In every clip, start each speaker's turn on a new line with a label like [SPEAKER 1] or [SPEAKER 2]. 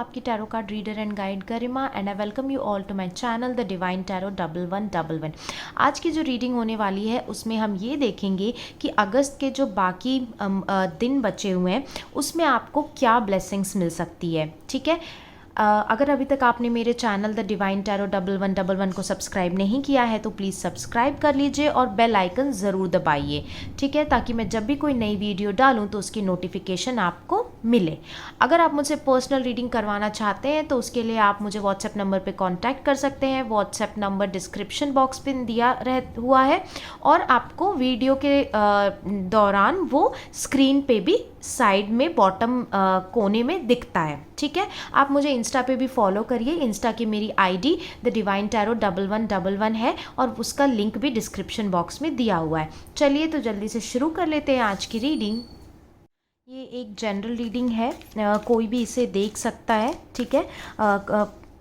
[SPEAKER 1] आपकी tarot card reader and guide Garima and I welcome you all to my channel the divine tarot 1111। आज की जो reading होने वाली है उसमें हम ये देखेंगे कि अगस्त के जो बाकी दिन बचे हुए हैं उसमें आपको क्या ब्लेसिंग्स मिल सकती है। ठीक है, अगर अभी तक आपने मेरे चैनल द डिवाइन टैरो 1111 को सब्सक्राइब नहीं किया है तो प्लीज़ सब्सक्राइब कर लीजिए और बेल आइकन ज़रूर दबाइए। ठीक है, ताकि मैं जब भी कोई नई वीडियो डालूं तो उसकी नोटिफिकेशन आपको मिले। अगर आप मुझसे पर्सनल रीडिंग करवाना चाहते हैं तो उसके लिए आप मुझे व्हाट्सएप नंबर पे कांटेक्ट कर सकते हैं। व्हाट्सएप नंबर डिस्क्रिप्शन बॉक्स पे दिया हुआ है और आपको वीडियो के दौरान वो स्क्रीन पे भी साइड में बॉटम कोने में दिखता है। ठीक है, आप मुझे इंस्टा पे भी फॉलो करिए। इंस्टा की मेरी आईडी द डिवाइन टैरो 1111 है और उसका लिंक भी डिस्क्रिप्शन बॉक्स में दिया हुआ है। चलिए तो जल्दी से शुरू कर लेते हैं आज की रीडिंग। ये एक जनरल रीडिंग है, कोई भी इसे देख सकता है। ठीक है,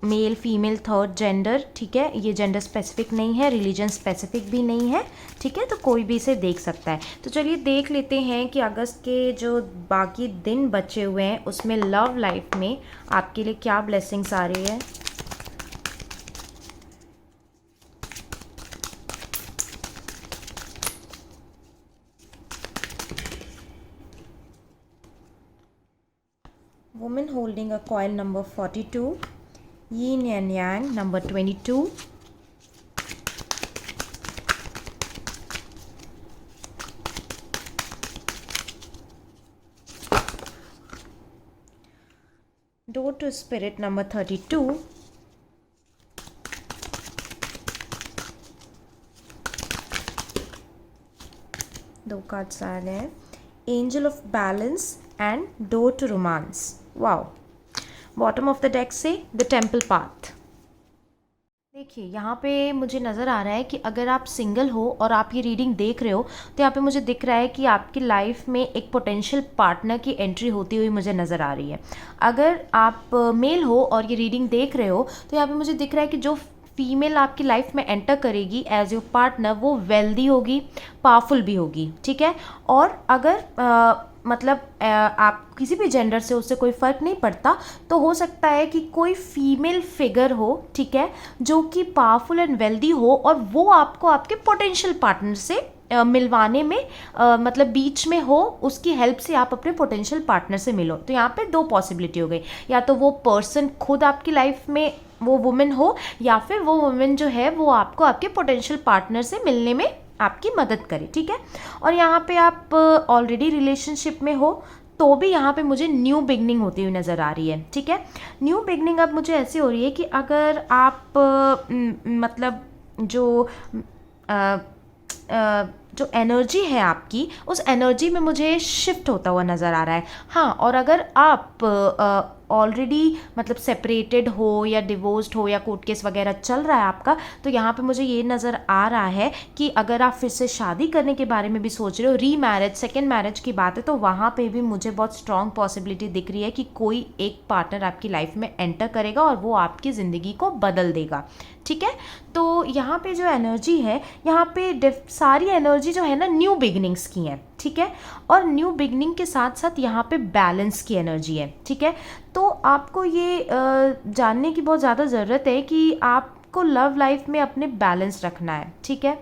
[SPEAKER 1] मेल फीमेल थर्ड जेंडर। ठीक है, ये जेंडर स्पेसिफिक नहीं है, रिलीजन स्पेसिफिक भी नहीं है। ठीक है, तो कोई भी इसे देख सकता है। तो चलिए देख लेते हैं कि अगस्त के जो बाकी दिन बचे हुए हैं उसमें लव लाइफ में आपके लिए क्या ब्लेसिंग्स आ रही है। Women holding a coil number 42, Yin and Yang number 22, Door to Spirit number 32, दो कार्ड्स आ रहे हैं, Angel of Balance and Door to Romance। Wow, bottom of the deck से द टेम्पल पाथ। देखिए यहाँ पे मुझे नज़र आ रहा है कि अगर आप सिंगल हो और आप ये रीडिंग देख रहे हो तो यहाँ पे मुझे दिख रहा है कि आपकी लाइफ में एक पोटेंशियल पार्टनर की एंट्री होती हुई मुझे नज़र आ रही है। अगर आप मेल हो और ये रीडिंग देख रहे हो तो यहाँ पे मुझे दिख रहा है कि जो फीमेल आपकी लाइफ में एंटर करेगी एज योर पार्टनर वो वेल्दी होगी, पावरफुल भी होगी। ठीक है, और अगर मतलब आप किसी भी जेंडर से, उससे कोई फ़र्क नहीं पड़ता, तो हो सकता है कि कोई फीमेल फिगर हो, ठीक है, जो कि पावरफुल एंड वेल्दी हो और वो आपको आपके पोटेंशियल पार्टनर से मिलवाने में मतलब बीच में हो, उसकी हेल्प से आप अपने पोटेंशियल पार्टनर से मिलो। तो यहाँ पे दो पॉसिबिलिटी हो गई, या तो वो पर्सन खुद आपकी लाइफ में वो वुमेन हो या फिर वो वुमेन जो है वो आपको आपके पोटेंशियल पार्टनर से मिलने में आपकी मदद करे। ठीक है, और यहाँ पे आप ऑलरेडी रिलेशनशिप में हो तो भी यहाँ पे मुझे न्यू बिगनिंग होती हुई नज़र आ रही है। ठीक है, न्यू बिगनिंग अब मुझे ऐसी हो रही है कि अगर आप मतलब जो एनर्जी है आपकी, उस एनर्जी में मुझे शिफ्ट होता हुआ नज़र आ रहा है। हाँ, और अगर आप ऑलरेडी मतलब सेपरेटेड हो या डिवोर्स्ड हो या कोर्ट केस वगैरह चल रहा है आपका, तो यहाँ पे मुझे ये नज़र आ रहा है कि अगर आप फिर से शादी करने के बारे में भी सोच रहे हो, री मैरिज, सेकेंड मैरिज की बात है, तो वहाँ पे भी मुझे बहुत स्ट्रॉन्ग पॉसिबिलिटी दिख रही है कि कोई एक पार्टनर आपकी लाइफ में एंटर करेगा और वो आपकी ज़िंदगी को बदल देगा। ठीक है, तो यहाँ पे जो एनर्जी है, यहाँ पे सारी एनर्जी जो है ना न्यू बिगनिंग्स की है। ठीक है, और न्यू बिगनिंग के साथ साथ यहाँ पे बैलेंस की एनर्जी है। ठीक है, तो आपको ये जानने की बहुत ज़्यादा ज़रूरत है कि आपको लव लाइफ में अपने बैलेंस रखना है। ठीक है,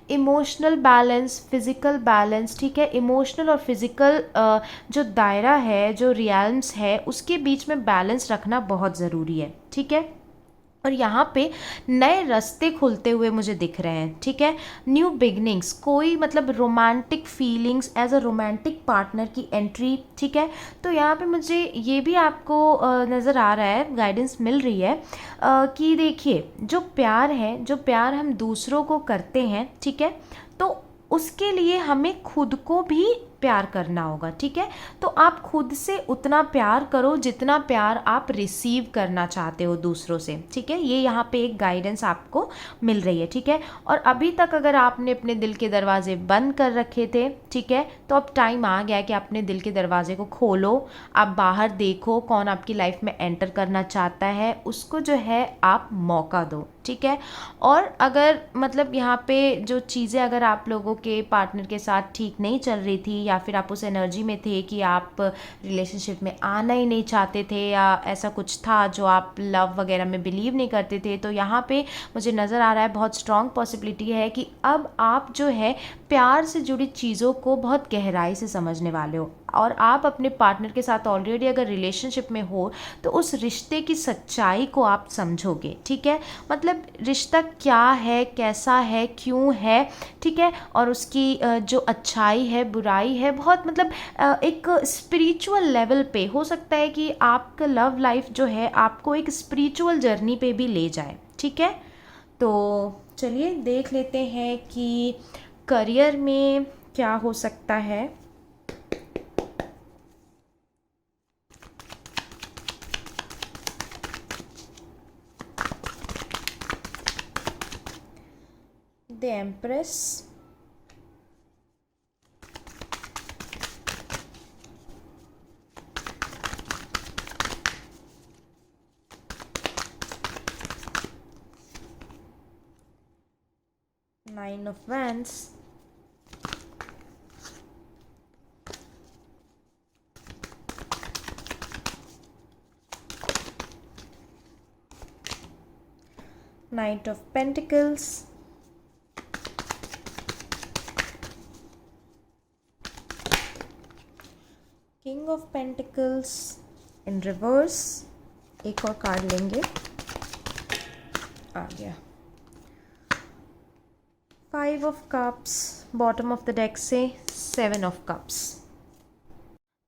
[SPEAKER 1] इमोशनल बैलेंस, फिज़िकल बैलेंस। ठीक है, इमोशनल और फिज़िकल जो दायरा है, जो रियल्म्स है, उसके बीच में बैलेंस रखना बहुत ज़रूरी है। ठीक है, और यहाँ पे नए रास्ते खुलते हुए मुझे दिख रहे हैं। ठीक है, न्यू बिगनिंग्स, कोई मतलब romantic feelings as a romantic partner की एंट्री। ठीक है, तो यहाँ पे मुझे ये भी आपको नज़र आ रहा है, गाइडेंस मिल रही है कि देखिए जो प्यार है, जो प्यार हम दूसरों को करते हैं, ठीक है, तो उसके लिए हमें खुद को भी प्यार करना होगा। ठीक है, तो आप खुद से उतना प्यार करो जितना प्यार आप रिसीव करना चाहते हो दूसरों से। ठीक है, ये यहाँ पे एक गाइडेंस आपको मिल रही है। ठीक है, और अभी तक अगर आपने अपने दिल के दरवाजे बंद कर रखे थे, ठीक है, तो अब टाइम आ गया कि अपने दिल के दरवाजे को खोलो, आप बाहर देखो कौन आपकी लाइफ में एंटर करना चाहता है, उसको जो है आप मौका दो। ठीक है, और अगर मतलब यहाँ पे जो चीज़ें अगर आप लोगों के पार्टनर के साथ ठीक नहीं चल रही थी या फिर आप उस एनर्जी में थे कि आप रिलेशनशिप में आना ही नहीं चाहते थे, या ऐसा कुछ था जो आप लव वगैरह में बिलीव नहीं करते थे, तो यहाँ पे मुझे नज़र आ रहा है बहुत स्ट्रॉन्ग पॉसिबिलिटी है कि अब आप जो है प्यार से जुड़ी चीज़ों को बहुत गहराई से समझने वाले हो, और आप अपने पार्टनर के साथ ऑलरेडी अगर रिलेशनशिप में हो तो उस रिश्ते की सच्चाई को आप समझोगे। ठीक है, मतलब रिश्ता क्या है, कैसा है, क्यों है, ठीक है, और उसकी जो अच्छाई है, बुराई है, बहुत मतलब एक स्पिरिचुअल लेवल पे हो सकता है कि आपका लव लाइफ जो है आपको एक स्पिरिचुअल जर्नी पे भी ले जाए। ठीक है, तो चलिए देख लेते हैं कि करियर में क्या हो सकता है। The empress, nine of wands, night of pentacles, king of pentacles in reverse, एक और कार्ड लेंगे, आ गया five of cups, bottom of the deck से सेवन ऑफ कप्स।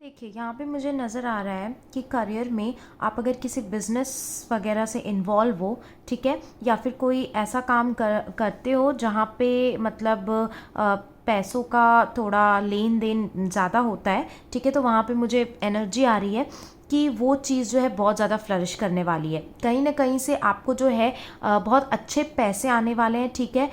[SPEAKER 1] देखिए यहाँ पे मुझे नज़र आ रहा है कि करियर में आप अगर किसी बिजनेस वगैरह से इन्वॉल्व हो, ठीक है, या फिर कोई ऐसा काम करते हो जहाँ पे मतलब पैसों का थोड़ा लेन देन ज़्यादा होता है, ठीक है, तो वहाँ पे मुझे एनर्जी आ रही है कि वो चीज़ जो है बहुत ज़्यादा फ्लरिश करने वाली है। कहीं ना कहीं से आपको जो है बहुत अच्छे पैसे आने वाले हैं, ठीक है,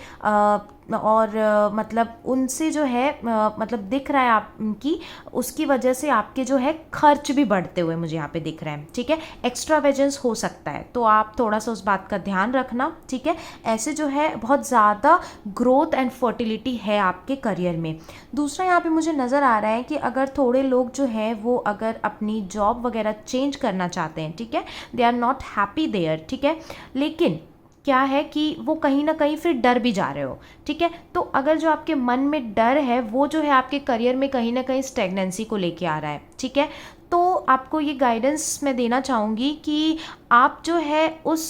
[SPEAKER 1] और मतलब उनसे जो है मतलब दिख रहा है आपकी, उसकी वजह से आपके जो है खर्च भी बढ़ते हुए मुझे यहाँ पे दिख रहे हैं। ठीक है, एक्स्ट्रावेजेंस हो सकता है, तो आप थोड़ा सा उस बात का ध्यान रखना। ठीक है, ऐसे जो है बहुत ज़्यादा ग्रोथ एंड फर्टिलिटी है आपके करियर में। दूसरा यहाँ पे मुझे नज़र आ रहा है कि अगर थोड़े लोग जो है वो अगर अपनी जॉब वगैरह चेंज करना चाहते हैं, ठीक है, they are not happy there, ठीक है, लेकिन क्या है कि वो कहीं ना कहीं फिर डर भी जा रहे हो। ठीक है, तो अगर जो आपके मन में डर है वो जो है आपके करियर में कहीं ना कहीं स्टेगनेंसी को लेके आ रहा है। ठीक है, तो आपको ये गाइडेंस मैं देना चाहूँगी कि आप जो है उस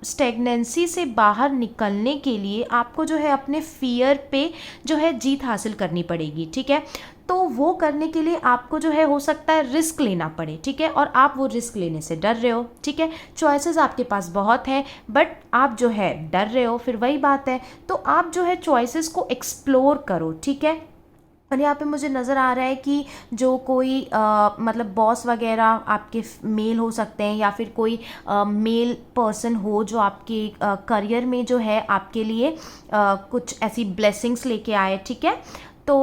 [SPEAKER 1] स्टेगनेंसी से बाहर निकलने के लिए आपको जो है अपने फियर पे जो है जीत हासिल करनी पड़ेगी। ठीक है, तो वो करने के लिए आपको जो है हो सकता है रिस्क लेना पड़े। ठीक है, और आप वो रिस्क लेने से डर रहे हो। ठीक है, चॉइसेस आपके पास बहुत हैं बट आप जो है डर रहे हो। फिर वही बात है, तो आप जो है चॉइसेस को एक्सप्लोर करो। ठीक है, और यहाँ पे मुझे नज़र आ रहा है कि जो कोई मतलब बॉस वगैरह आपके मेल हो सकते हैं, या फिर कोई मेल पर्सन हो जो आपके करियर में जो है आपके लिए कुछ ऐसी ब्लेसिंग्स लेके आए। ठीक है, तो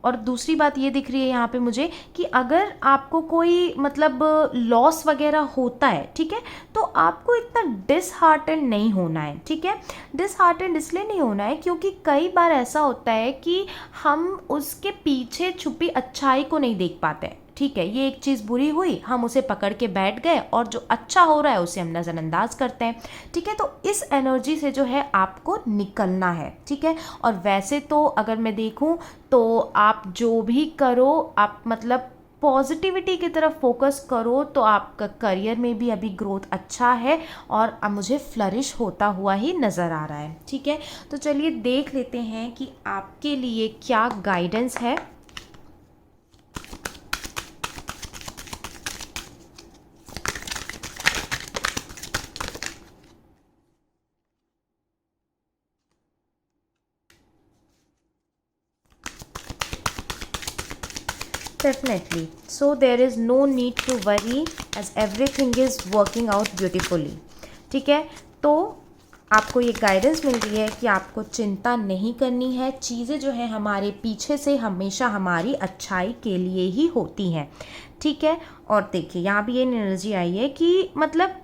[SPEAKER 1] और दूसरी बात ये दिख रही है यहाँ पे मुझे कि अगर आपको कोई मतलब लॉस वगैरह होता है, ठीक है, तो आपको इतना डिसहार्टेंड नहीं होना है। ठीक है, डिसहार्टेंड इसलिए नहीं होना है क्योंकि कई बार ऐसा होता है कि हम उसके पीछे छुपी अच्छाई को नहीं देख पाते हैं। ठीक है, ये एक चीज़ बुरी हुई, हम उसे पकड़ के बैठ गए और जो अच्छा हो रहा है उसे हम नज़रअंदाज करते हैं। ठीक है, तो इस एनर्जी से जो है आपको निकलना है। ठीक है, और वैसे तो अगर मैं देखूं तो आप जो भी करो, आप मतलब पॉजिटिविटी की तरफ फोकस करो, तो आपका करियर में भी अभी ग्रोथ अच्छा है और अब मुझे फ्लरिश होता हुआ ही नज़र आ रहा है। ठीक है, तो चलिए देख लेते हैं कि आपके लिए क्या गाइडेंस है। Definitely. So there is no need to worry as everything is working out beautifully. ठीक है, तो आपको ये गाइडेंस मिल रही है कि आपको चिंता नहीं करनी है। चीज़ें जो है हमारे पीछे से हमेशा हमारी अच्छाई के लिए ही होती हैं। ठीक है, और देखिए यहाँ भी ये एनर्जी आई है कि मतलब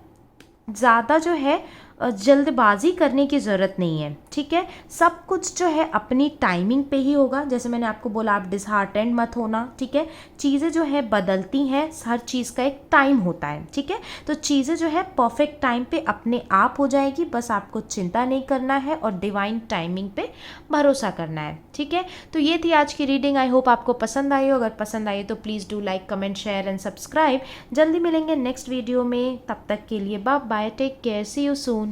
[SPEAKER 1] ज़्यादा जो है जल्दबाजी करने की ज़रूरत नहीं है, ठीक है। सब कुछ जो है अपनी टाइमिंग पे ही होगा। जैसे मैंने आपको बोला, आप डिसहार्टेंड मत होना, ठीक है। चीज़ें जो है बदलती हैं, हर चीज़ का एक टाइम होता है, ठीक है। तो चीज़ें जो है परफेक्ट टाइम पे अपने आप हो जाएगी, बस आपको चिंता नहीं करना है और डिवाइन टाइमिंग पे भरोसा करना है, ठीक है। तो ये थी आज की रीडिंग। आई होप आपको पसंद आई हो। अगर पसंद आई तो please do like, comment, share and subscribe. जल्दी मिलेंगे नेक्स्ट वीडियो में, तब तक के लिए bye bye, take care, see you soon.